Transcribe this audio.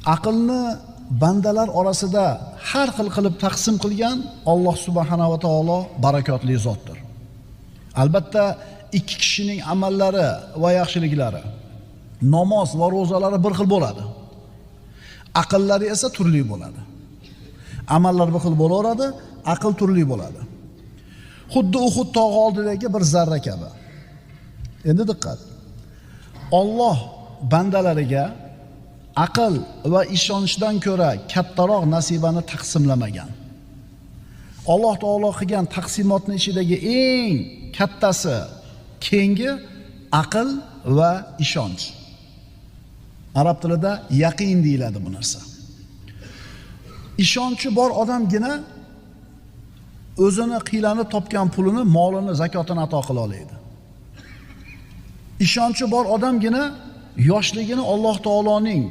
Aqlni bandalar orasida har xil qilib taqsim qilgan Alloh subhanahu va taolo barakotli zotdir. Albatta ikki kishining amallari va yaxshiliklari, namoz va ro'zalari bir xil bo'ladi. Aqllari esa turli bo'ladi. Amallar bir xil bo'laveradi, aql turli bo'ladi. Xuddi Uhud tog'i oldidagi bir zarra kabi. Endi diqqat. Alloh bandalariga aql va ishonchdan ko'ra kattaroq nasibani taqsimlamagan. Alloh taolo qilgan taqsimotning ichidagi eng kattasi, kengi aql va ishonch. Arab tilida yaqin deyiladi bu narsa. Ishonchi bor odamgina o'zini qiylanib topgan pulini, molini, zakotini ato qila oladi. Ishonchi bor odamgina yoshligini Alloh taoloning